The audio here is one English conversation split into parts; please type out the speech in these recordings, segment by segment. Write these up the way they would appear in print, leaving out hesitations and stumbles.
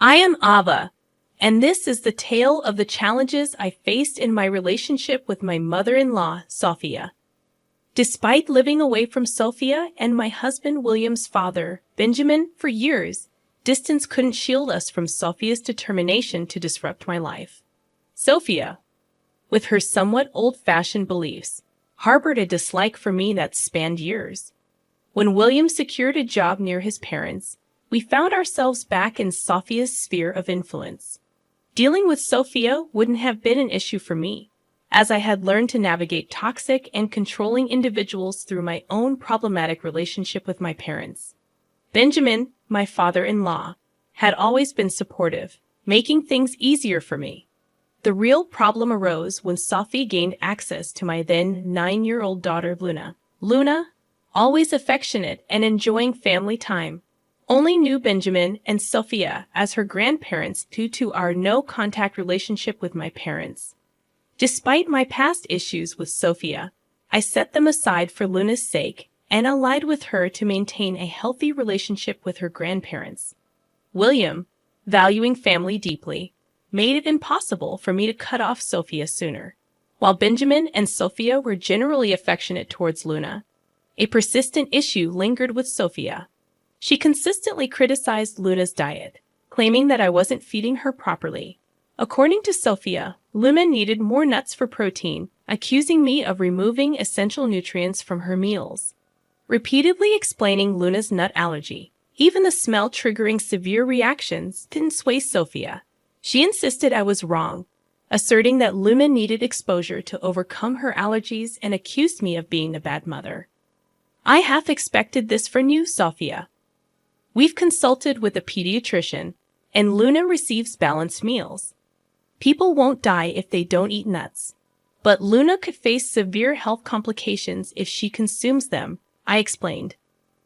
I am Ava, and this is the tale of the challenges I faced in my relationship with my mother-in-law, Sophia. Despite living away from Sophia and my husband William's father, Benjamin, for years, distance couldn't shield us from Sophia's determination to disrupt my life. Sophia, with her somewhat old-fashioned beliefs, harbored a dislike for me that spanned years. When William secured a job near his parents, we found ourselves back in Sophia's sphere of influence. Dealing with Sophia wouldn't have been an issue for me, as I had learned to navigate toxic and controlling individuals through my own problematic relationship with my parents. Benjamin, my father-in-law, had always been supportive, making things easier for me. The real problem arose when Sophie gained access to my then 9-year-old daughter, Luna. Luna, always affectionate and enjoying family time, only knew Benjamin and Sophia as her grandparents due to our no-contact relationship with my parents. Despite my past issues with Sophia, I set them aside for Luna's sake and allied with her to maintain a healthy relationship with her grandparents. William, valuing family deeply, made it impossible for me to cut off Sophia sooner. While Benjamin and Sophia were generally affectionate towards Luna, a persistent issue lingered with Sophia. She consistently criticized Luna's diet, claiming that I wasn't feeding her properly. According to Sophia, Luna needed more nuts for protein, accusing me of removing essential nutrients from her meals. Repeatedly explaining Luna's nut allergy, even the smell triggering severe reactions, didn't sway Sophia. She insisted I was wrong, asserting that Luna needed exposure to overcome her allergies and accused me of being a bad mother. I half expected this from you, Sophia. We've consulted with a pediatrician, and Luna receives balanced meals. People won't die if they don't eat nuts. But Luna could face severe health complications if she consumes them, I explained.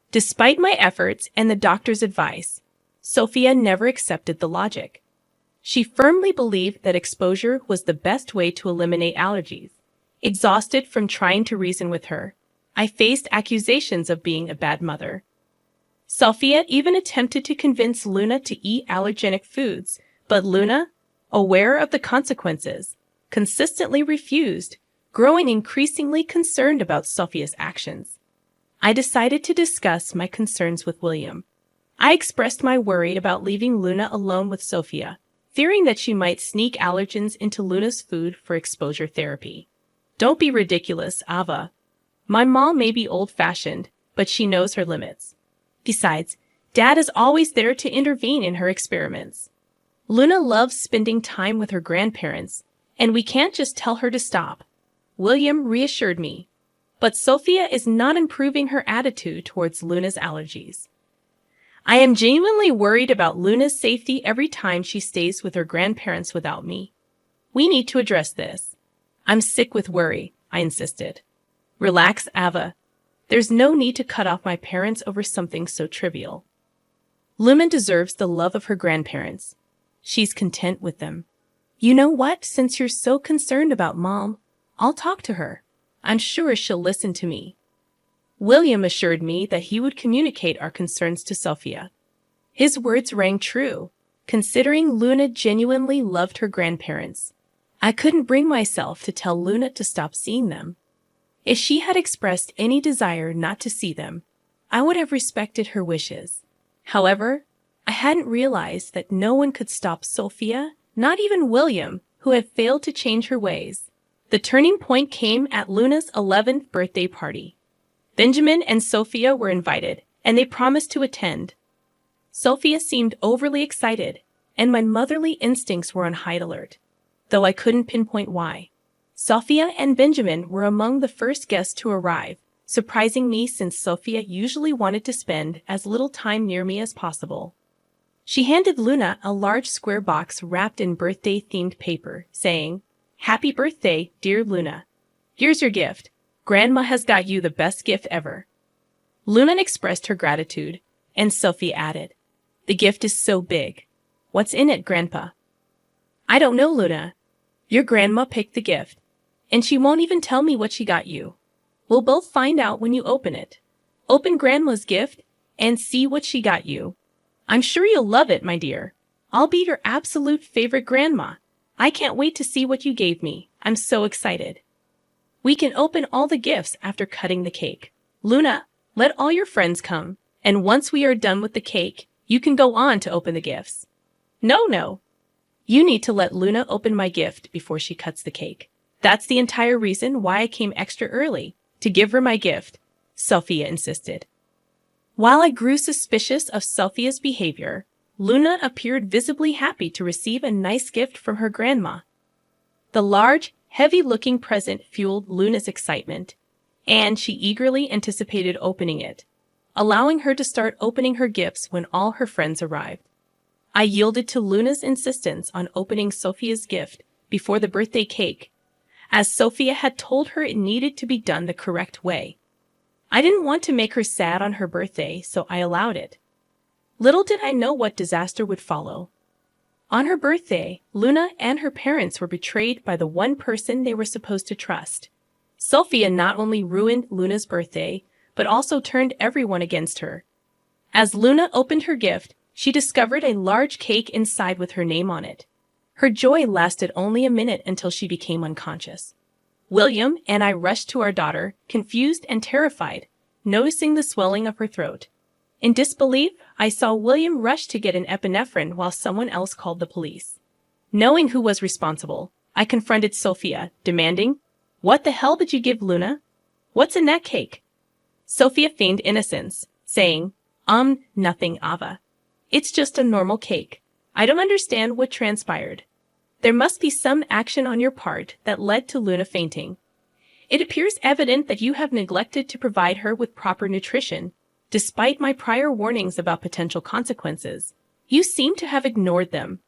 Despite my efforts and the doctor's advice, Sophia never accepted the logic. She firmly believed that exposure was the best way to eliminate allergies. Exhausted from trying to reason with her, I faced accusations of being a bad mother. Sophia even attempted to convince Luna to eat allergenic foods, but Luna, aware of the consequences, consistently refused, growing increasingly concerned about Sophia's actions. I decided to discuss my concerns with William. I expressed my worry about leaving Luna alone with Sophia, fearing that she might sneak allergens into Luna's food for exposure therapy. Don't be ridiculous, Ava. My mom may be old-fashioned, but she knows her limits. Besides, Dad is always there to intervene in her experiments. Luna loves spending time with her grandparents, and we can't just tell her to stop. William reassured me. But Sophia is not improving her attitude towards Luna's allergies. I am genuinely worried about Luna's safety every time she stays with her grandparents without me. We need to address this. I'm sick with worry, I insisted. Relax, Ava. There's no need to cut off my parents over something so trivial. Luna deserves the love of her grandparents. She's content with them. You know what? Since you're so concerned about Mom, I'll talk to her. I'm sure she'll listen to me. William assured me that he would communicate our concerns to Sophia. His words rang true, considering Luna genuinely loved her grandparents. I couldn't bring myself to tell Luna to stop seeing them. If she had expressed any desire not to see them, I would have respected her wishes. However, I hadn't realized that no one could stop Sophia, not even William, who had failed to change her ways. The turning point came at Luna's 11th birthday party. Benjamin and Sophia were invited, and they promised to attend. Sophia seemed overly excited, and my motherly instincts were on high alert, though I couldn't pinpoint why. Sophia and Benjamin were among the first guests to arrive, surprising me since Sophia usually wanted to spend as little time near me as possible. She handed Luna a large square box wrapped in birthday-themed paper, saying, "Happy birthday, dear Luna. Here's your gift. Grandma has got you the best gift ever." Luna expressed her gratitude, and Sophie added, "The gift is so big. What's in it, Grandpa?" "I don't know, Luna. Your grandma picked the gift, and she won't even tell me what she got you. We'll both find out when you open it. Open Grandma's gift and see what she got you. I'm sure you'll love it, my dear." I'll be your absolute favorite grandma. I can't wait to see what you gave me. I'm so excited. We can open all the gifts after cutting the cake. Luna, let all your friends come, and once we are done with the cake, you can go on to open the gifts. No. You need to let Luna open my gift before she cuts the cake. That's the entire reason why I came extra early, to give her my gift, Sophia insisted. While I grew suspicious of Sophia's behavior, Luna appeared visibly happy to receive a nice gift from her grandma. The large, heavy-looking present fueled Luna's excitement, and she eagerly anticipated opening it, allowing her to start opening her gifts when all her friends arrived. I yielded to Luna's insistence on opening Sophia's gift before the birthday cake, as Sophia had told her it needed to be done the correct way. I didn't want to make her sad on her birthday, so I allowed it. Little did I know what disaster would follow. On her birthday, Luna and her parents were betrayed by the one person they were supposed to trust. Sophia not only ruined Luna's birthday, but also turned everyone against her. As Luna opened her gift, she discovered a large cake inside with her name on it. Her joy lasted only a minute until she became unconscious. William and I rushed to our daughter, confused and terrified, noticing the swelling of her throat. In disbelief, I saw William rush to get an epinephrine while someone else called the police. Knowing who was responsible, I confronted Sophia, demanding, "What the hell did you give Luna? What's in that cake?" Sophia feigned innocence, saying, Nothing, Ava. It's just a normal cake. I don't understand what transpired. There must be some action on your part that led to Luna fainting. It appears evident that you have neglected to provide her with proper nutrition. Despite my prior warnings about potential consequences, you seem to have ignored them.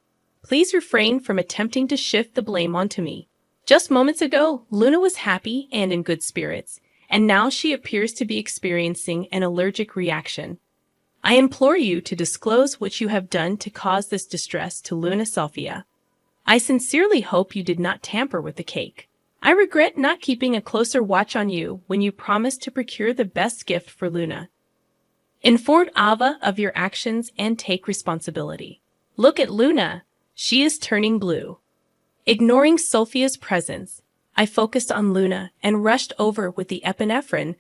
Please refrain from attempting to shift the blame onto me. Just moments ago, Luna was happy and in good spirits, and now she appears to be experiencing an allergic reaction. I implore you to disclose what you have done to cause this distress to Luna Sophia. I sincerely hope you did not tamper with the cake. I regret not keeping a closer watch on you when you promised to procure the best gift for Luna. Inform Ava of your actions and take responsibility. Look at Luna. She is turning blue. Ignoring Sophia's presence, I focused on Luna and rushed over with the epinephrine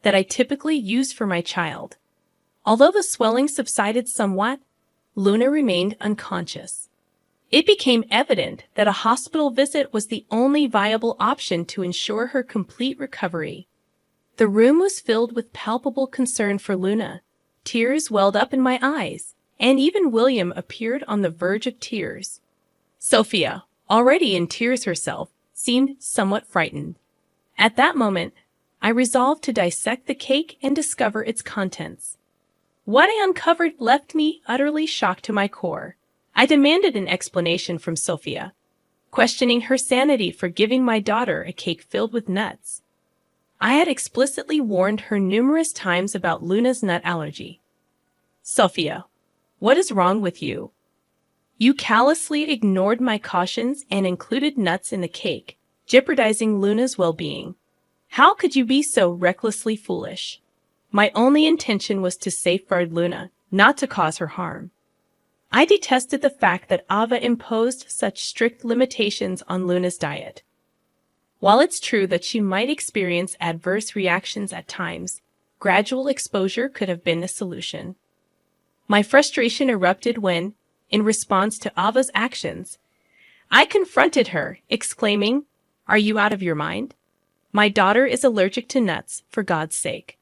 that I typically use for my child. Although the swelling subsided somewhat, Luna remained unconscious. It became evident that a hospital visit was the only viable option to ensure her complete recovery. The room was filled with palpable concern for Luna. Tears welled up in my eyes, and even William appeared on the verge of tears. Sophia, already in tears herself, seemed somewhat frightened. At that moment, I resolved to dissect the cake and discover its contents. What I uncovered left me utterly shocked to my core. I demanded an explanation from Sophia, questioning her sanity for giving my daughter a cake filled with nuts. I had explicitly warned her numerous times about Luna's nut allergy. Sophia, what is wrong with you? You callously ignored my cautions and included nuts in the cake, jeopardizing Luna's well-being. How could you be so recklessly foolish? My only intention was to safeguard Luna, not to cause her harm. I detested the fact that Ava imposed such strict limitations on Luna's diet. While it's true that she might experience adverse reactions at times, gradual exposure could have been a solution. My frustration erupted when, in response to Ava's actions, I confronted her, exclaiming, "Are you out of your mind? My daughter is allergic to nuts, for God's sake.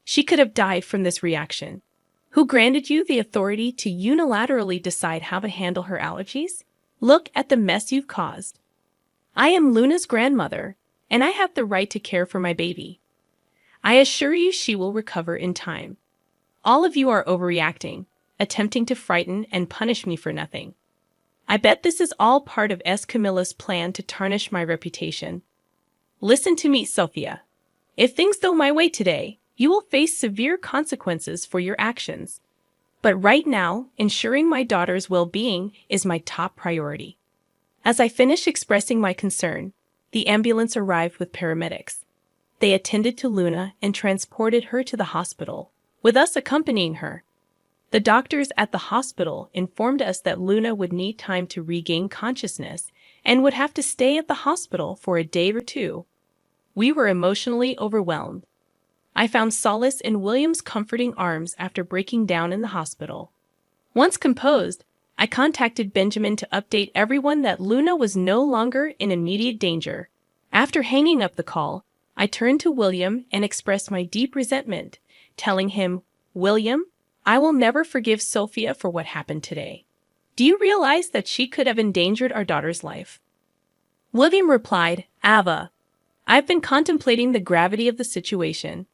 She could have died from this reaction. Who granted you the authority to unilaterally decide how to handle her allergies? Look at the mess you've caused. I am Luna's grandmother, and I have the right to care for my baby. I assure you she will recover in time. All of you are overreacting, attempting to frighten and punish me for nothing. I bet this is all part of Camilla's plan to tarnish my reputation. Listen to me, Sophia. If things go my way today, you will face severe consequences for your actions. But right now, ensuring my daughter's well-being is my top priority." As I finished expressing my concern, the ambulance arrived with paramedics. They attended to Luna and transported her to the hospital, with us accompanying her. The doctors at the hospital informed us that Luna would need time to regain consciousness and would have to stay at the hospital for a day or two. We were emotionally overwhelmed. I found solace in William's comforting arms after breaking down in the hospital. Once composed, I contacted Benjamin to update everyone that Luna was no longer in immediate danger. After hanging up the call, I turned to William and expressed my deep resentment, telling him, "William, I will never forgive Sophia for what happened today. Do you realize that she could have endangered our daughter's life?" William replied, "Ava, I've been contemplating the gravity of the situation.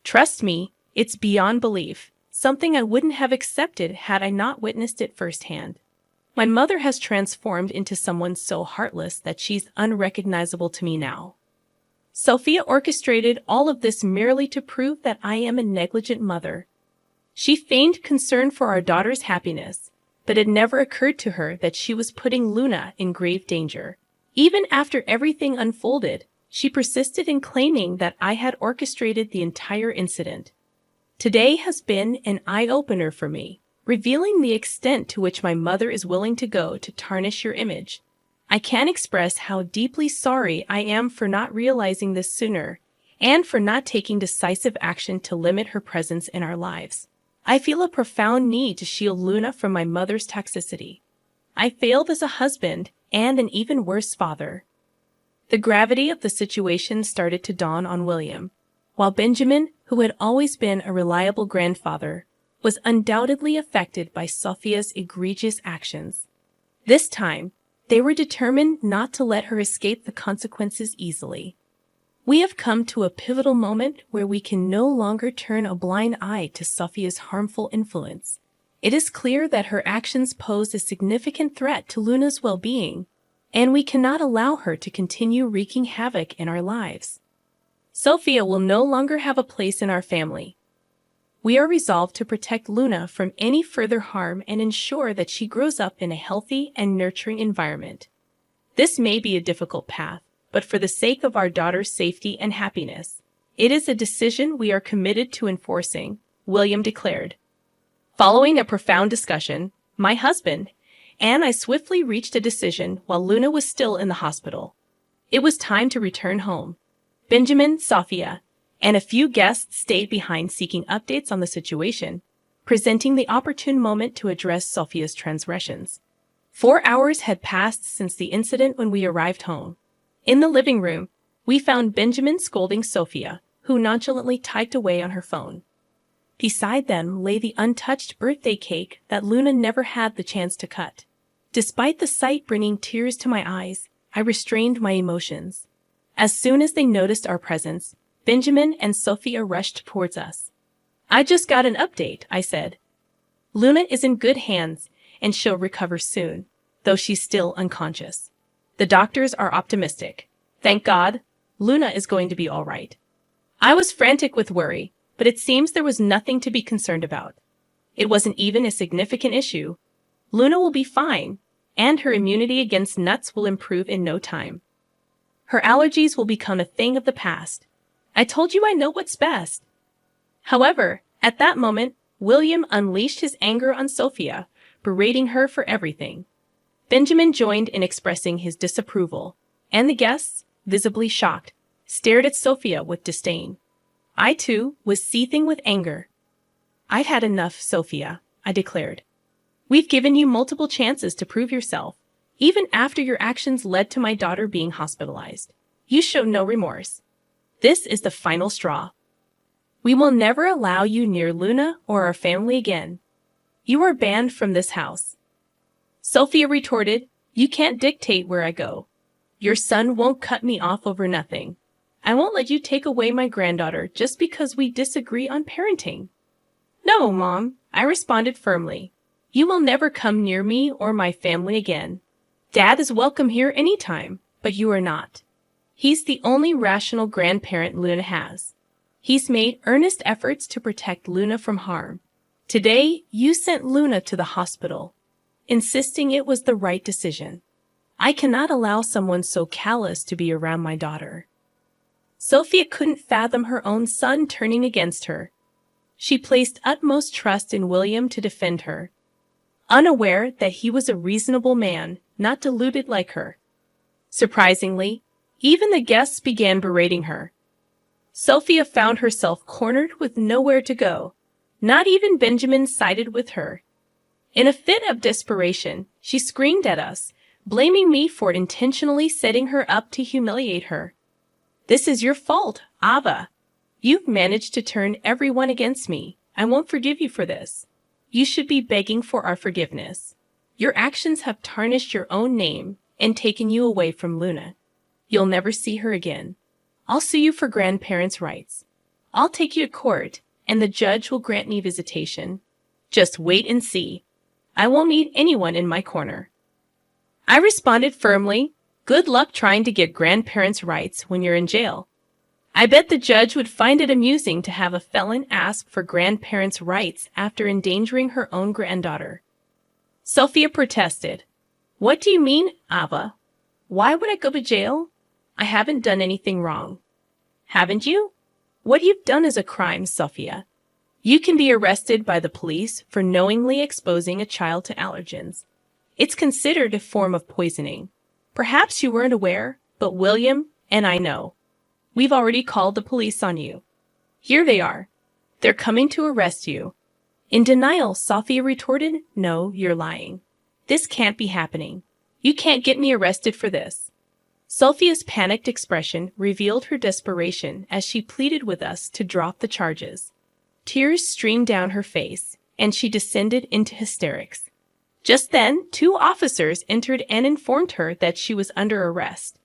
Trust me, it's beyond belief, something I wouldn't have accepted had I not witnessed it firsthand. My mother has transformed into someone so heartless that she's unrecognizable to me now. Sophia orchestrated all of this merely to prove that I am a negligent mother. She feigned concern for our daughter's happiness, but it never occurred to her that she was putting Luna in grave danger. Even after everything unfolded, she persisted in claiming that I had orchestrated the entire incident. Today has been an eye-opener for me, revealing the extent to which my mother is willing to go to tarnish your image. I can't express how deeply sorry I am for not realizing this sooner, and for not taking decisive action to limit her presence in our lives. I feel a profound need to shield Luna from my mother's toxicity. I failed as a husband and an even worse father." The gravity of the situation started to dawn on William, while Benjamin, who had always been a reliable grandfather, was undoubtedly affected by Sophia's egregious actions. This time, they were determined not to let her escape the consequences easily. We have come to a pivotal moment where we can no longer turn a blind eye to Sophia's harmful influence. It is clear that her actions pose a significant threat to Luna's well-being, and we cannot allow her to continue wreaking havoc in our lives. Sophia will no longer have a place in our family. We are resolved to protect Luna from any further harm and ensure that she grows up in a healthy and nurturing environment. This may be a difficult path, but for the sake of our daughter's safety and happiness, it is a decision we are committed to enforcing," William declared. Following a profound discussion, my husband and I swiftly reached a decision while Luna was still in the hospital. It was time to return home. Benjamin, Sophia, and a few guests stayed behind seeking updates on the situation, presenting the opportune moment to address Sophia's transgressions. 4 hours had passed since the incident when we arrived home. In the living room, we found Benjamin scolding Sophia, who nonchalantly typed away on her phone. Beside them lay the untouched birthday cake that Luna never had the chance to cut. Despite the sight bringing tears to my eyes, I restrained my emotions. As soon as they noticed our presence, Benjamin and Sophia rushed towards us. "I just got an update," I said. "Luna is in good hands, and she'll recover soon, though she's still unconscious. The doctors are optimistic. Thank God, Luna is going to be all right." I was frantic with worry, but it seems there was nothing to be concerned about. It wasn't even a significant issue. Luna will be fine, and her immunity against nuts will improve in no time. Her allergies will become a thing of the past. I told you I know what's best. However, at that moment, William unleashed his anger on Sophia, berating her for everything. Benjamin joined in expressing his disapproval, and the guests, visibly shocked, stared at Sophia with disdain. I, too, was seething with anger. "I've had enough, Sophia," I declared. "We've given you multiple chances to prove yourself, even after your actions led to my daughter being hospitalized. You showed no remorse. This is the final straw. We will never allow you near Luna or our family again. You are banned from this house." Sophia retorted, "You can't dictate where I go. Your son won't cut me off over nothing. I won't let you take away my granddaughter just because we disagree on parenting." "No, Mom," I responded firmly. "You will never come near me or my family again. Dad is welcome here anytime, but you are not. He's the only rational grandparent Luna has. He's made earnest efforts to protect Luna from harm. Today, you sent Luna to the hospital, insisting it was the right decision. I cannot allow someone so callous to be around my daughter." Sophia couldn't fathom her own son turning against her. She placed utmost trust in William to defend her, unaware that he was a reasonable man, not deluded like her. Surprisingly, even the guests began berating her. Sophia found herself cornered with nowhere to go. Not even Benjamin sided with her. In a fit of desperation, she screamed at us, blaming me for intentionally setting her up to humiliate her. "This is your fault, Ava. You've managed to turn everyone against me. I won't forgive you for this. You should be begging for our forgiveness. Your actions have tarnished your own name and taken you away from Luna. You'll never see her again. I'll sue you for grandparents' rights. I'll take you to court, and the judge will grant me visitation. Just wait and see. I won't need anyone in my corner." I responded firmly, "Good luck trying to get grandparents' rights when you're in jail. I bet the judge would find it amusing to have a felon ask for grandparents' rights after endangering her own granddaughter." Sophia protested. "What do you mean, Ava? Why would I go to jail? I haven't done anything wrong." "Haven't you? What you've done is a crime, Sophia. You can be arrested by the police for knowingly exposing a child to allergens. It's considered a form of poisoning. Perhaps you weren't aware, but William and I know. We've already called the police on you. Here they are. They're coming to arrest you." In denial, Sophia retorted, "No, you're lying. This can't be happening. You can't get me arrested for this." Sophia's panicked expression revealed her desperation as she pleaded with us to drop the charges. Tears streamed down her face, and she descended into hysterics. Just then, 2 officers entered and informed her that she was under arrest.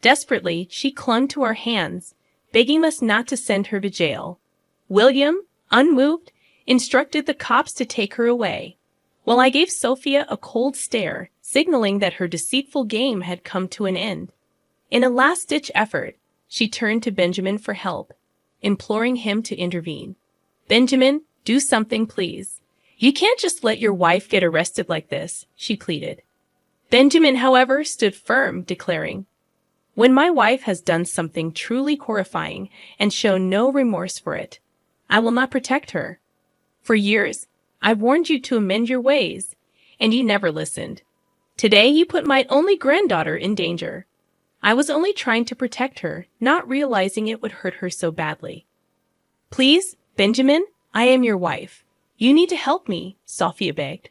Desperately, she clung to our hands, begging us not to send her to jail. William, unmoved, instructed the cops to take her away, while I gave Sophia a cold stare, signaling that her deceitful game had come to an end. In a last-ditch effort, she turned to Benjamin for help, imploring him to intervene. "Benjamin, do something, please. You can't just let your wife get arrested like this," she pleaded. Benjamin, however, stood firm, declaring, "When my wife has done something truly horrifying and shown no remorse for it, I will not protect her. For years, I've warned you to amend your ways, and you never listened. Today, you put my only granddaughter in danger. I was only trying to protect her, not realizing it would hurt her so badly. Please, Benjamin, I am your wife. You need to help me," Sophia begged.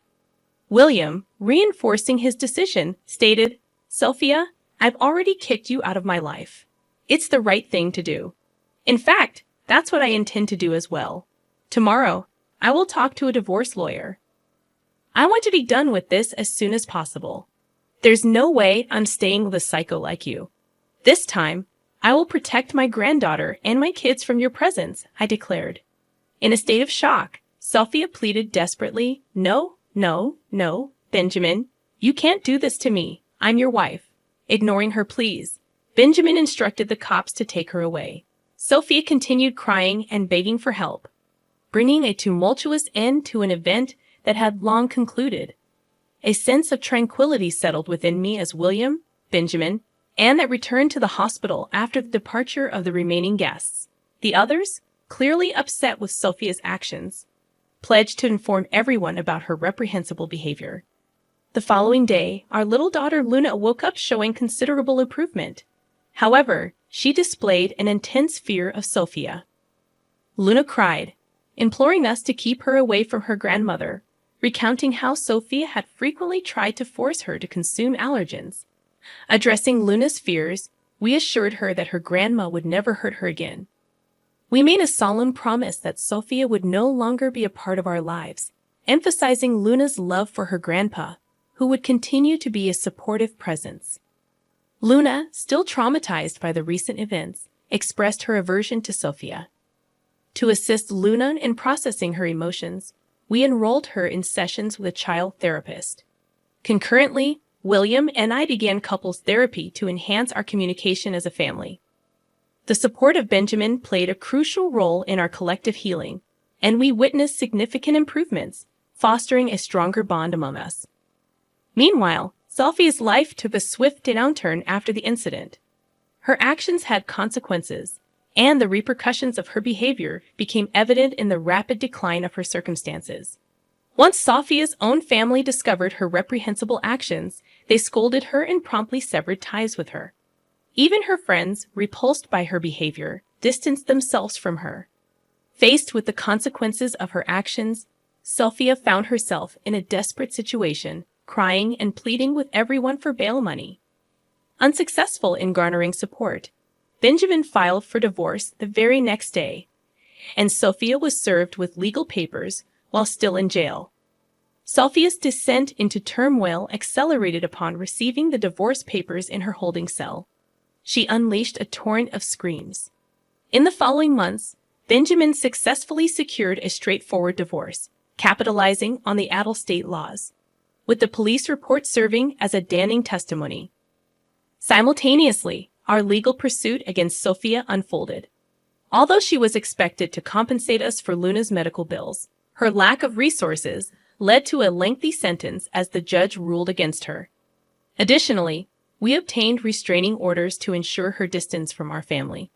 William, reinforcing his decision, stated, "Sophia, I've already kicked you out of my life. It's the right thing to do. In fact, that's what I intend to do as well. Tomorrow, I will talk to a divorce lawyer. I want to be done with this as soon as possible. There's no way I'm staying with a psycho like you. This time, I will protect my granddaughter and my kids from your presence," I declared. In a state of shock, Sophia pleaded desperately, "No, no, no, Benjamin, you can't do this to me. I'm your wife." Ignoring her pleas, Benjamin instructed the cops to take her away. Sophia continued crying and begging for help, bringing a tumultuous end to an event that had long concluded. A sense of tranquility settled within me as William, Benjamin, and Annette returned to the hospital after the departure of the remaining guests. The others, clearly upset with Sophia's actions, pledged to inform everyone about her reprehensible behavior. The following day, our little daughter Luna woke up showing considerable improvement. However, she displayed an intense fear of Sophia. Luna cried, imploring us to keep her away from her grandmother, recounting how Sophia had frequently tried to force her to consume allergens. Addressing Luna's fears, we assured her that her grandma would never hurt her again. We made a solemn promise that Sophia would no longer be a part of our lives, emphasizing Luna's love for her grandpa, who would continue to be a supportive presence. Luna, still traumatized by the recent events, expressed her aversion to Sophia. To assist Luna in processing her emotions, we enrolled her in sessions with a child therapist. Concurrently, William and I began couples therapy to enhance our communication as a family. The support of Benjamin played a crucial role in our collective healing, and we witnessed significant improvements, fostering a stronger bond among us. Meanwhile, Sophia's life took a swift downturn after the incident. Her actions had consequences, and the repercussions of her behavior became evident in the rapid decline of her circumstances. Once Sophia's own family discovered her reprehensible actions, they scolded her and promptly severed ties with her. Even her friends, repulsed by her behavior, distanced themselves from her. Faced with the consequences of her actions, Sophia found herself in a desperate situation, crying and pleading with everyone for bail money. Unsuccessful in garnering support, Benjamin filed for divorce the very next day, and Sophia was served with legal papers while still in jail. Sophia's descent into turmoil accelerated upon receiving the divorce papers in her holding cell. She unleashed a torrent of screams. In the following months, Benjamin successfully secured a straightforward divorce, capitalizing on the adult state laws, with the police report serving as a damning testimony. Simultaneously, our legal pursuit against Sophia unfolded. Although she was expected to compensate us for Luna's medical bills, her lack of resources led to a lengthy sentence as the judge ruled against her. Additionally, we obtained restraining orders to ensure her distance from our family.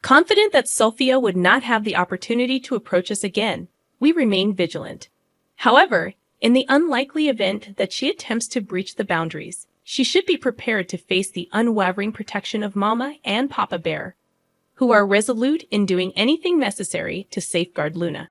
Confident that Sophia would not have the opportunity to approach us again, we remained vigilant. However, in the unlikely event that she attempts to breach the boundaries, she should be prepared to face the unwavering protection of Mama and Papa Bear, who are resolute in doing anything necessary to safeguard Luna.